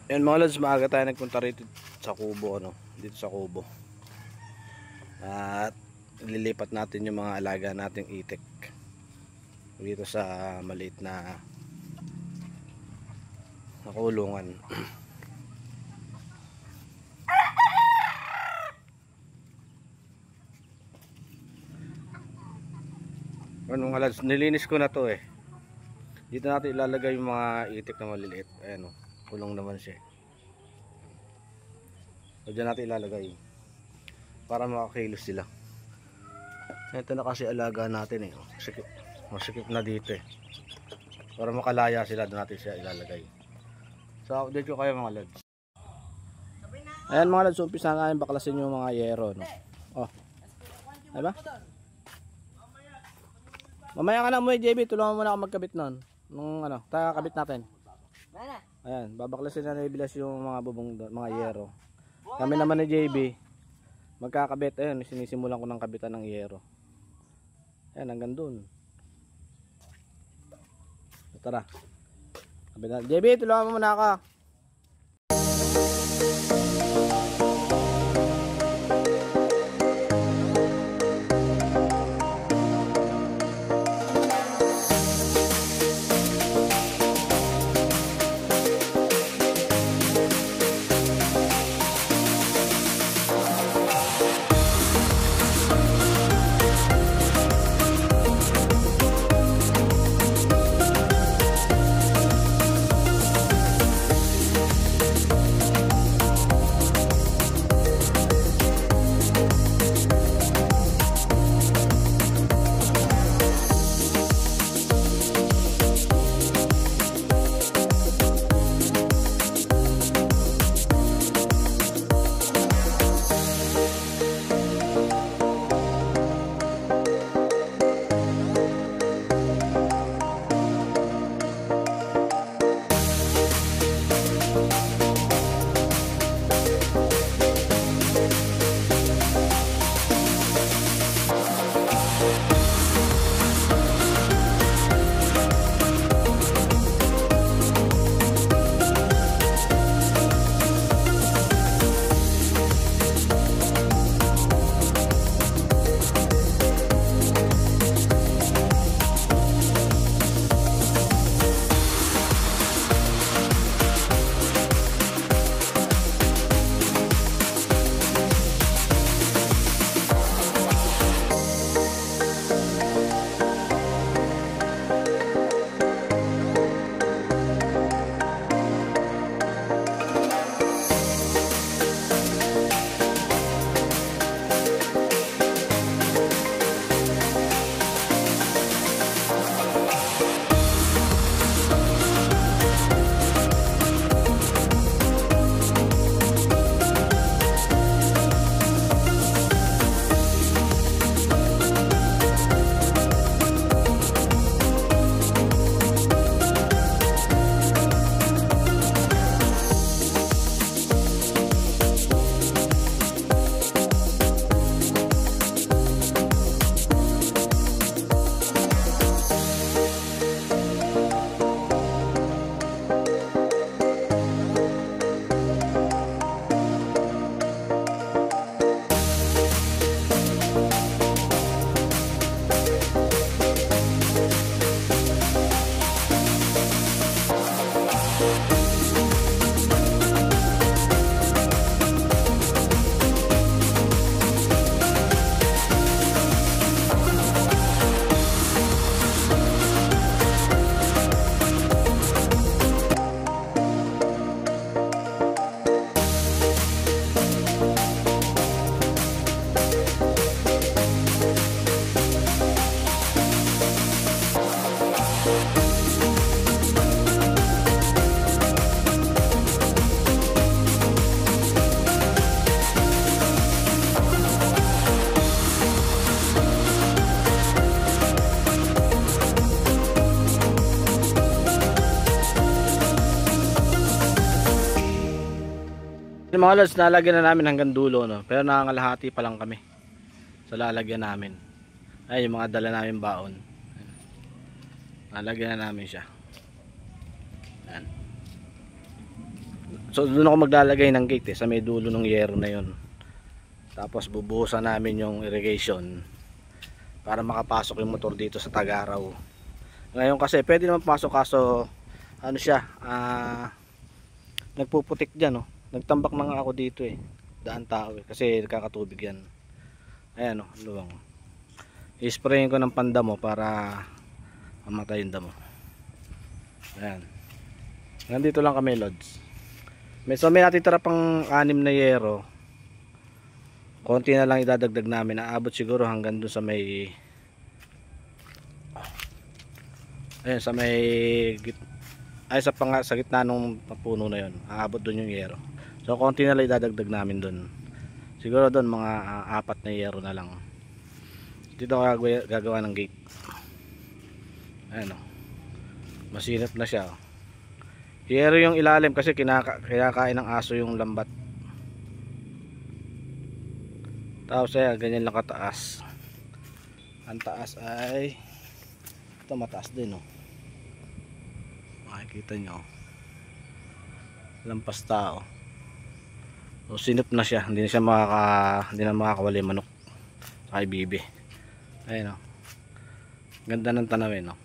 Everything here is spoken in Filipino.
Yan mga lods, maaga tayo nagpunta rito sa kubo, ano, dito sa kubo. At lilipat natin yung mga alaga nating itik dito sa maliit na kulungan. Ano mga lods, nilinis ko na to eh. Dito natin ilalagay yung mga itik na maliliit. Ayan o, kulong naman siya. So dyan natin ilalagay para makakilos sila. Ito na kasi alaga natin eh. Masikip na dito eh. Para makalaya sila, doon natin siya ilalagay. So update ko kayo mga lods. Ayan mga lods, umpisa na natin baklasin yung mga yero, no? Oh, diba? Mamaya ka na mo JB, tulungan mo na ako magkabit nun. Nung ano, tayo kabit natin. Ayan, babaklasin na nibilas yung mga bubong doon, mga yero. Kami naman ni JB magkakabit. Ayun, sinisimulan ko ng kabitan ng yero. Ayan, hanggang doon. Tara. Kabit na. JB, tulungan mo muna ako. Yung mga lods, nalagyan na namin hanggang dulo, no? Pero nakangalahati pa lang kami sa lalagyan namin. Ay, yung mga dala namin baon. Nalagyan na namin siya. Ayan. So doon ako maglalagay ng gate sa may dulo ng yero na yon. Tapos bubuhusan namin yung irrigation para makapasok yung motor dito sa Tag-Araw. Ngayon kasi pwede naman pasok, kaso ano siya, nagpuputik dyan, oh. Nagtambak na nga ako dito daan tao kasi nagkakatubig yan. Ayan, oh, luwang. I-sprayin ko ng pandamo para mamatay yung damo. Ayan. Nandito lang kami, lods. So may natitira pang 6 na yero. Konti na lang idadagdag namin. Aabot siguro hanggang dun sa may, ayun, sa may sa gitna nung puno na yun. Aabot dun yung yero. So konti na lang idadagdag namin dun. Siguro dun mga 4 na yero na lang. Dito gagawa ng gate. Ayan, oh. Masinap na siya, oh. Yero yung ilalim kasi kinakain ng aso yung lambat. Tapos ganyan lang kataas. Ang taas ay ito, mataas din, oh. Makikita nyo, lampas tao. So sinip na siya, hindi na makakawala yung manok sa bibi. Ayun, oh. Ganda ng tanawin, oh.